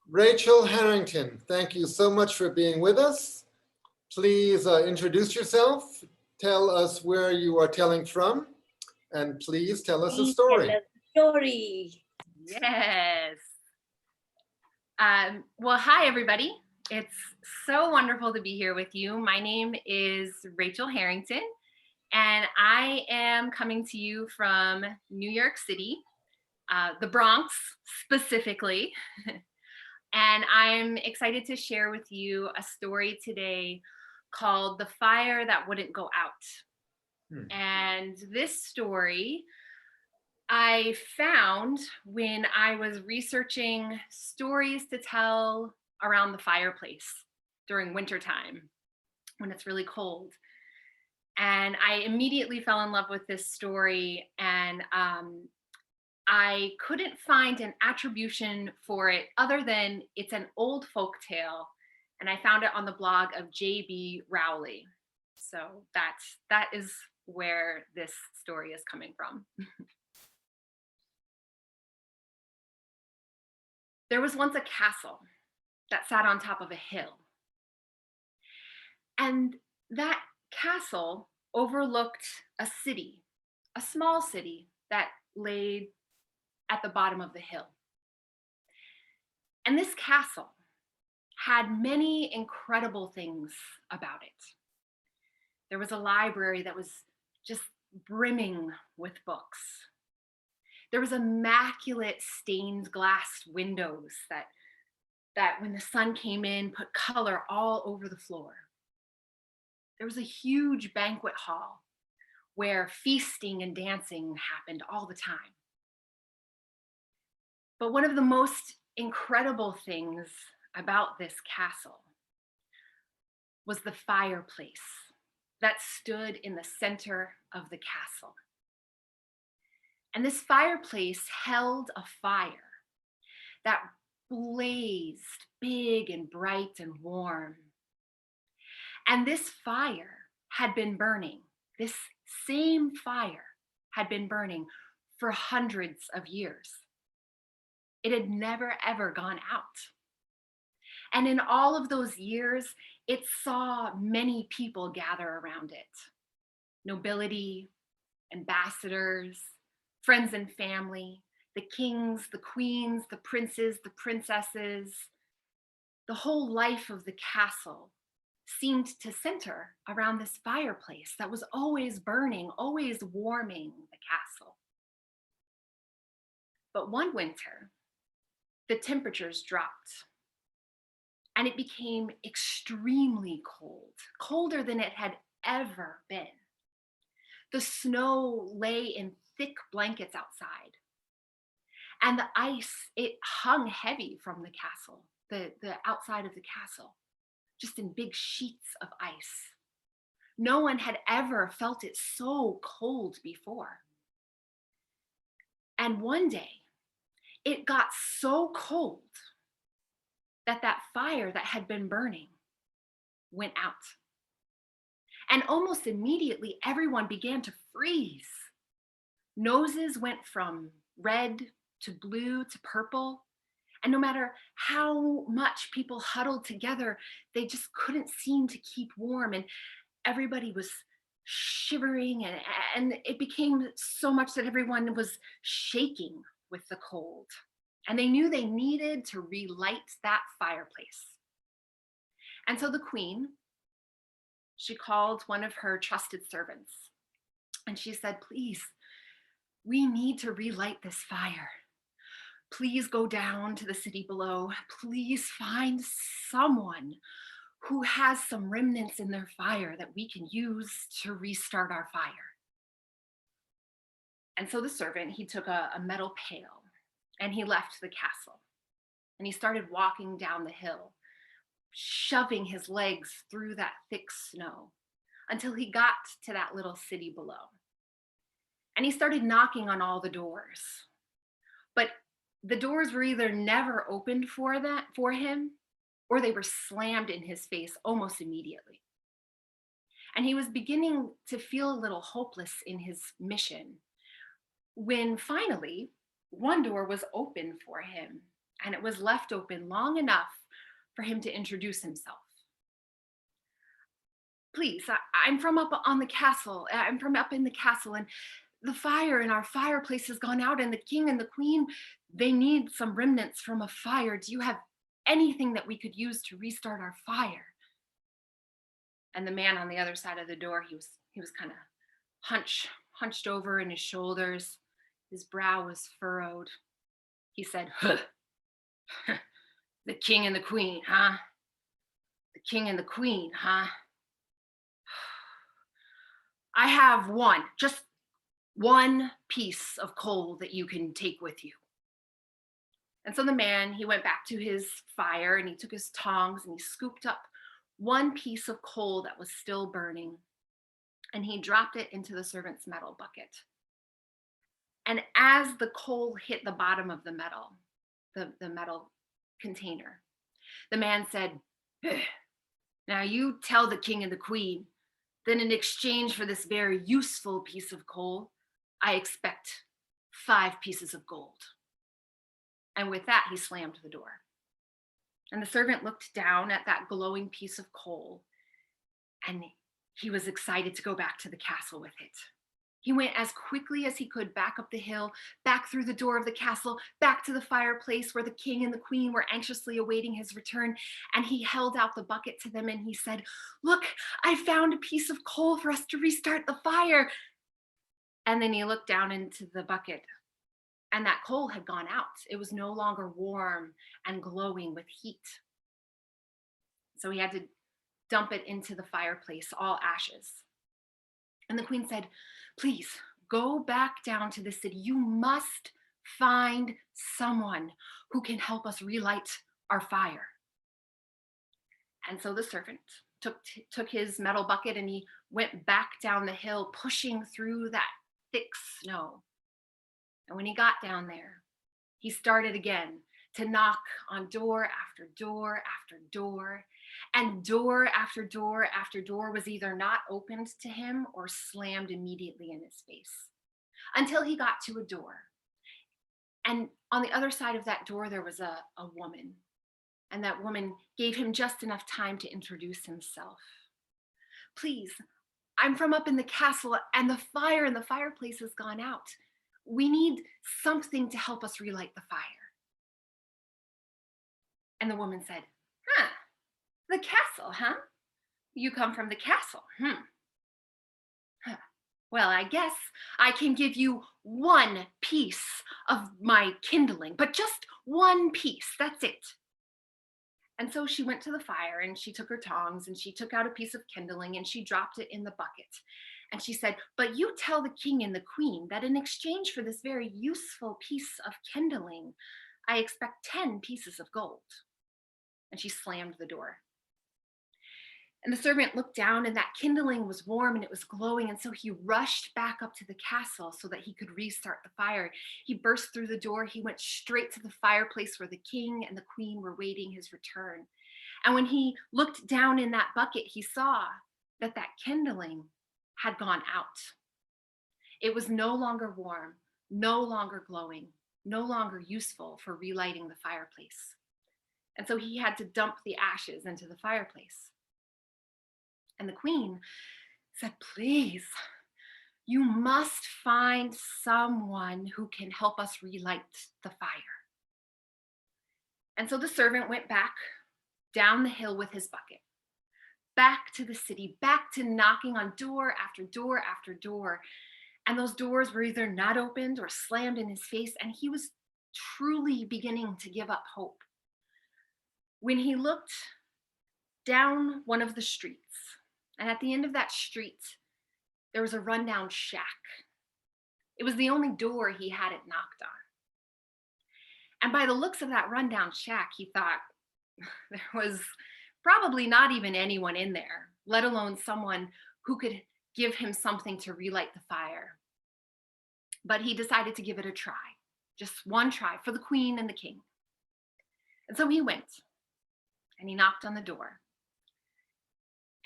Rachael Harrington, thank you so much for being with us. Please introduce yourself, tell us where you are telling from, and please tell us a Please story. tell us a story. Yes. Well, hi, everybody. It's so wonderful to be here with you. My name is Rachael Harrington, and I am coming to you from New York City, the Bronx specifically. And I'm excited to share with you a story today called The Fire That Wouldn't Go Out. And this story I found when I was researching stories to tell around the fireplace during wintertime when it's really cold. And I immediately fell in love with this story, and I couldn't find an attribution for it other than it's an old folk tale, and I found it on the blog of J.B. Rowley. So that is where this story is coming from. There was once a castle that sat on top of a hill. And that castle overlooked a city, a small city that lay at the bottom of the hill. And this castle had many incredible things about it. There was a library that was just brimming with books. There was immaculate stained glass windows that when the sun came in, put color all over the floor. There was a huge banquet hall where feasting and dancing happened all the time. But one of the most incredible things about this castle was the fireplace that stood in the center of the castle. And this fireplace held a fire that blazed big and bright and warm. And this fire had been burning, this same fire had been burning for hundreds of years. It had never, ever gone out. And in all of those years, it saw many people gather around it. Nobility, ambassadors, friends and family, the kings, the queens, the princes, the princesses. The whole life of the castle seemed to center around this fireplace that was always burning, always warming the castle. But one winter, the temperatures dropped and it became extremely cold, colder than it had ever been. The snow lay in thick blankets outside, and the ice, it hung heavy from the castle, the outside of the castle, just in big sheets of ice. No one had ever felt it so cold before. And one day, it got so cold that fire that had been burning went out. And almost immediately, everyone began to freeze. Noses went from red to blue to purple. And no matter how much people huddled together, they just couldn't seem to keep warm. And everybody was shivering, and it became so much that everyone was shaking with the cold. And they knew they needed to relight that fireplace. And so the queen, she called one of her trusted servants, and she said, "Please, we need to relight this fire. Please go down to the city below. Please find someone who has some remnants in their fire that we can use to restart our fire." And so the servant, he took a metal pail and he left the castle and he started walking down the hill, shoving his legs through that thick snow until he got to that little city below. And he started knocking on all the doors. But the doors were either never opened for him, or they were slammed in his face almost immediately. And he was beginning to feel a little hopeless in his mission when finally one door was open for him. and it was left open long enough for him to introduce himself. Please, I'm from up on the castle. I'm from up in the castle, and the fire in our fireplace has gone out, and the king and the queen, they need some remnants from a fire. Do you have anything that we could use to restart our fire? And the man on the other side of the door, he was kind of hunched over in his shoulders. His brow was furrowed. He said, huh, the king and the queen, huh? The king and the queen, huh? I have just one piece of coal that you can take with you. And so the man, he went back to his fire and he took his tongs and he scooped up one piece of coal that was still burning, and he dropped it into the servant's metal bucket. And as the coal hit the bottom of the metal container, the man said, now you tell the king and the queen that in exchange for this very useful piece of coal, I expect 5 pieces of gold. And with that, he slammed the door. And the servant looked down at that glowing piece of coal, and he was excited to go back to the castle with it. He went as quickly as he could back up the hill, back through the door of the castle, back to the fireplace where the king and the queen were anxiously awaiting his return. And he held out the bucket to them and he said, look, I found a piece of coal for us to restart the fire. And then he looked down into the bucket, and that coal had gone out. It was no longer warm and glowing with heat. So he had to dump it into the fireplace, all ashes. And the queen said, please go back down to the city. You must find someone who can help us relight our fire. And so the servant took his metal bucket and he went back down the hill, pushing through that thick snow. And when he got down there, he started again to knock on door after door after door. And door after door after door was either not opened to him or slammed immediately in his face, until he got to a door. And on the other side of that door, there was a woman. And that woman gave him just enough time to introduce himself. Please, I'm from up in the castle, and the fire in the fireplace has gone out. We need something to help us relight the fire. And the woman said, the castle, huh? You come from the castle, Well, I guess I can give you one piece of my kindling, but just one piece, that's it. And so she went to the fire and she took her tongs and she took out a piece of kindling and she dropped it in the bucket. And she said, but you tell the king and the queen that in exchange for this very useful piece of kindling, I expect 10 pieces of gold. And she slammed the door. And the servant looked down and that kindling was warm and it was glowing. And so he rushed back up to the castle so that he could restart the fire. He burst through the door. He went straight to the fireplace where the king and the queen were waiting his return. And when he looked down in that bucket, he saw that that kindling had gone out. It was no longer warm, no longer glowing, no longer useful for relighting the fireplace. And so he had to dump the ashes into the fireplace. And the queen said, please, you must find someone who can help us relight the fire. And so the servant went back down the hill with his bucket, back to the city, back to knocking on door after door after door. And those doors were either not opened or slammed in his face. And he was truly beginning to give up hope. When he looked down one of the streets, and at the end of that street, there was a rundown shack. It was the only door he hadn't knocked on. And by the looks of that rundown shack, he thought there was probably not even anyone in there, let alone someone who could give him something to relight the fire. But he decided to give it a try, just one try for the queen and the king. And so he went and he knocked on the door.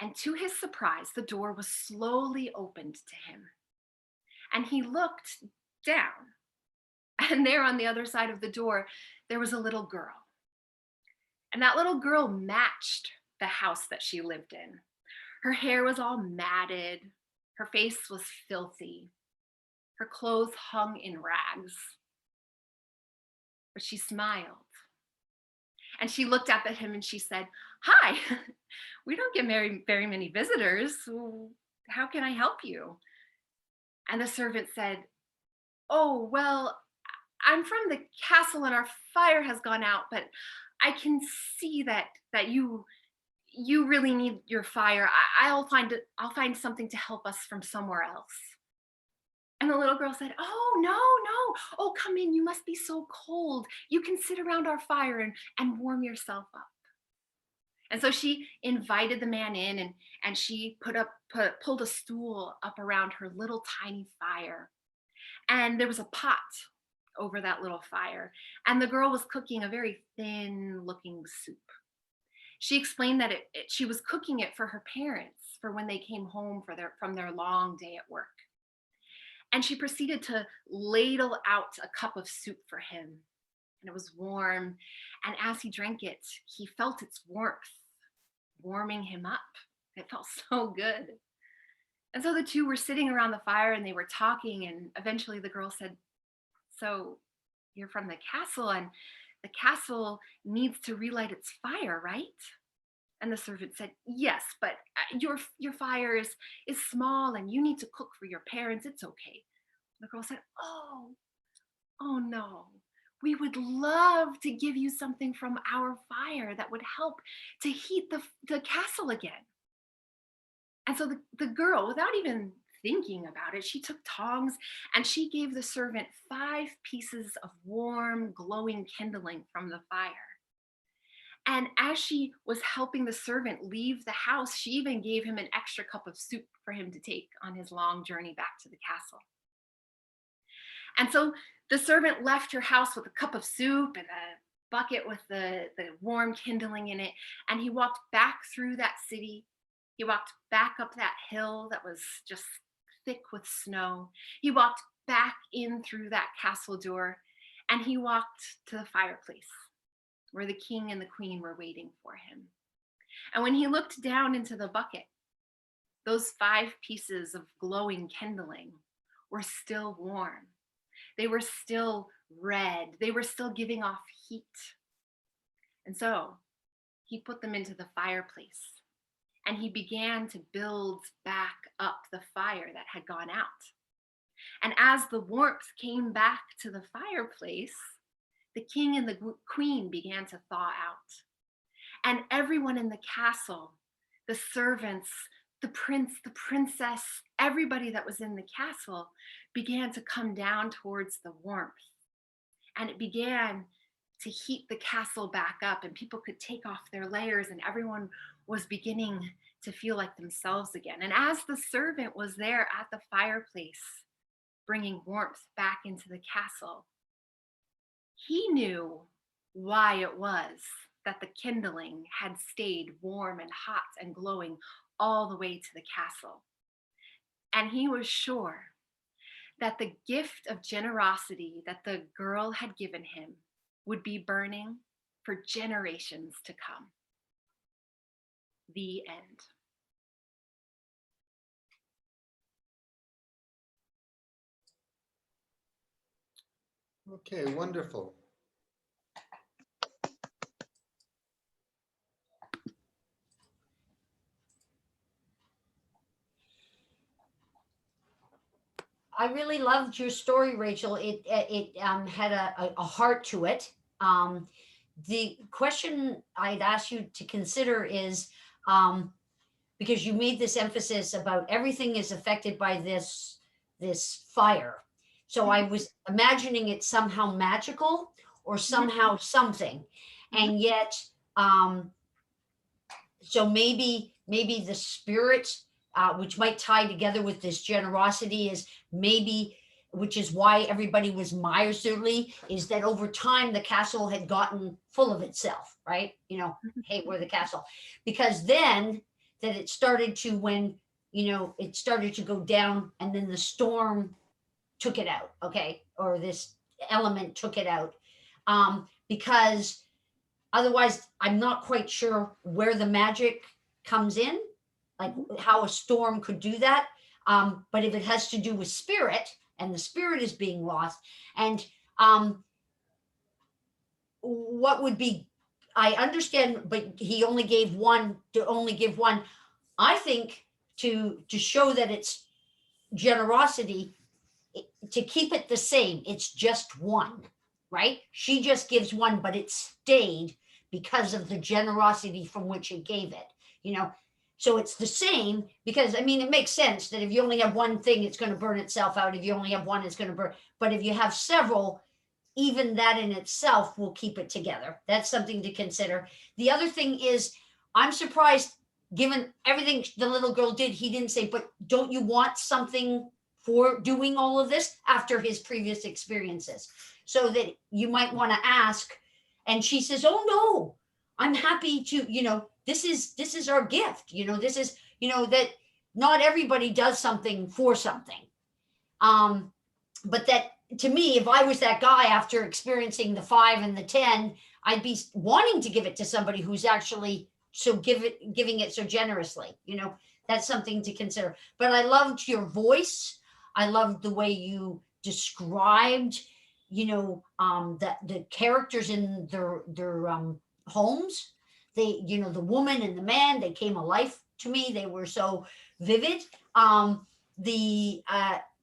And to his surprise, the door was slowly opened to him. And he looked down, and there on the other side of the door, there was a little girl. And that little girl matched the house that she lived in. Her hair was all matted. Her face was filthy. Her clothes hung in rags. But she smiled. And she looked up at him and she said, "Hi, we don't get very many visitors. How can I help you?" And the servant said, "Oh, well, I'm from the castle and our fire has gone out, but I can see that you really need your fire. I'll find something to help us from somewhere else." And the little girl said, "Oh, no, no. Oh, come in. You must be so cold. You can sit around our fire and warm yourself up." And so she invited the man in, and she pulled a stool up around her little tiny fire. And there was a pot over that little fire. And the girl was cooking a very thin looking soup. She explained that she was cooking it for her parents for when they came home from their long day at work. And she proceeded to ladle out a cup of soup for him. And it was warm. And as he drank it, he felt its warmth warming him up. It felt so good. And so the two were sitting around the fire and they were talking. And eventually the girl said, "So you're from the castle, and the castle needs to relight its fire, right?" And the servant said, "Yes, but your fire is small and you need to cook for your parents. It's okay." The girl said, "Oh no. We would love to give you something from our fire that would help to heat the castle again." And so the girl, without even thinking about it, she took tongs and she gave the servant 5 pieces of warm, glowing kindling from the fire. And as she was helping the servant leave the house, she even gave him an extra cup of soup for him to take on his long journey back to the castle. And so the servant left her house with a cup of soup and a bucket with the warm kindling in it. And he walked back through that city. He walked back up that hill that was just thick with snow. He walked back in through that castle door, and he walked to the fireplace where the king and the queen were waiting for him. And when he looked down into the bucket, those 5 pieces of glowing kindling were still warm. They were still red. They were still giving off heat. And so he put them into the fireplace and he began to build back up the fire that had gone out. And as the warmth came back to the fireplace, the king and the queen began to thaw out. And everyone in the castle, the servants, the prince, the princess, everybody that was in the castle began to come down towards the warmth. And it began to heat the castle back up, and people could take off their layers, and everyone was beginning to feel like themselves again. And as the servant was there at the fireplace, bringing warmth back into the castle, he knew why it was that the kindling had stayed warm and hot and glowing all the way to the castle. And he was sure that the gift of generosity that the girl had given him would be burning for generations to come. The end. Okay, wonderful. I really loved your story, Rachel. It had a heart to it. The question I'd ask you to consider is, because you made this emphasis about everything is affected by this fire. So I was imagining it somehow magical or somehow something, and yet, so maybe the spirit, which might tie together with this generosity, is maybe, which is why everybody was miserly, is that over time the castle had gotten full of itself, right? Hey, we're the castle. Because then that it started to, when, it started to go down, and then the storm took it out, okay? Or this element took it out. because otherwise I'm not quite sure where the magic comes in, like how a storm could do that. But if it has to do with spirit and the spirit is being lost, and what would be, I understand, but he only gave one, to only give one. I think to show that it's generosity, to keep it the same, it's just one, right? She just gives one, but it stayed because of the generosity from which it gave it, you know? So it's the same, because I mean, it makes sense that if you only have one thing, it's going to burn itself out. If you only have one, it's going to burn. But if you have several, even that in itself will keep it together. That's something to consider. The other thing is, I'm surprised, given everything the little girl did, he didn't say, but don't you want something for doing all of this after his previous experiences? So that you might want to ask. And she says, oh no, I'm happy to, this is our gift. This is, that not everybody does something for something. But that, to me, if I was that guy after experiencing the 5 and the 10, I'd be wanting to give it to somebody who's actually giving it so generously. That's something to consider. But I loved your voice. I loved the way you described, the characters in their homes. They, the woman and the man, they came alive to me. They were so vivid. The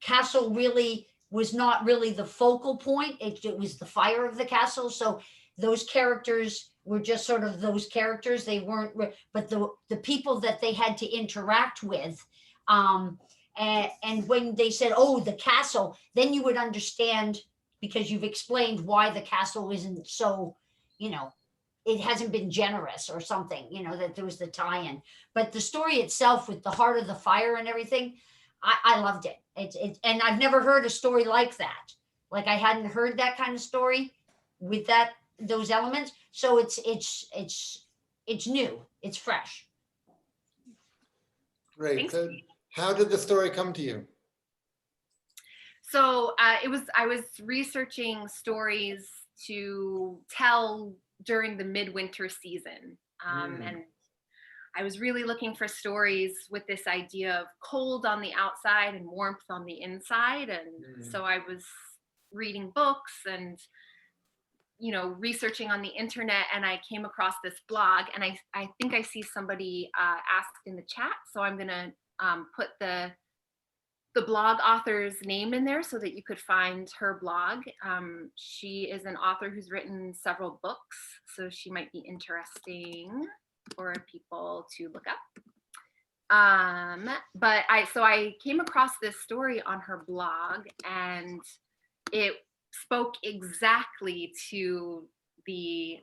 castle really was not really the focal point. It was the fire of the castle. So those characters were just sort of those characters. They weren't, but the people that they had to interact with, and when they said, oh, the castle, then you would understand, because you've explained why the castle isn't so, it hasn't been generous or something, that there was the tie-in. But the story itself, with the heart of the fire and everything, I loved it. And I've never heard a story like that. Like, I hadn't heard that kind of story with those elements. So it's new. It's fresh. Great. So how did the story come to you? So I was researching stories to tell during the midwinter season, and I was really looking for stories with this idea of cold on the outside and warmth on the inside. And so I was reading books and, researching on the internet, and I came across this blog, and I think I see somebody asked in the chat. So I'm going to put the blog author's name in there so that you could find her blog. She is an author who's written several books, so she might be interesting for people to look up. But I came across this story on her blog, and it spoke exactly to the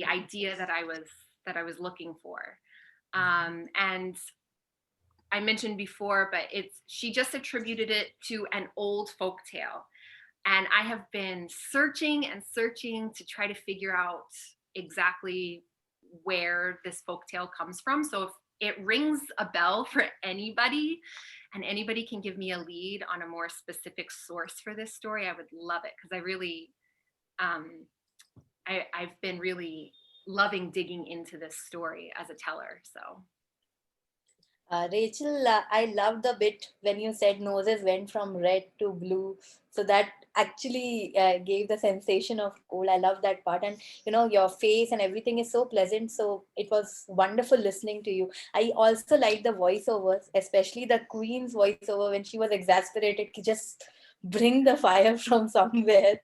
idea that I was looking for. And I mentioned before, but she just attributed it to an old folk tale. And I have been searching and searching to try to figure out exactly where this folk tale comes from. So if it rings a bell for anybody, and anybody can give me a lead on a more specific source for this story, I would love it, because I really, I've been really loving digging into this story as a teller. So. Rachel, I loved the bit when you said noses went from red to blue. So that actually gave the sensation of cold. I love that part. And, your face and everything is so pleasant. So it was wonderful listening to you. I also liked the voiceovers, especially the Queen's voiceover when she was exasperated. She just bring the fire from somewhere.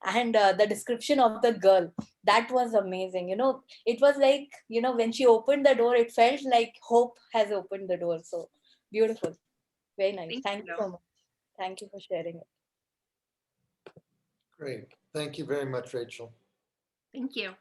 And the description of the girl, that was amazing. It was like, when she opened the door, it felt like hope has opened the door. So beautiful. Very nice. Thank you so much. Thank you for sharing it. Great. Thank you very much, Rachel. Thank you.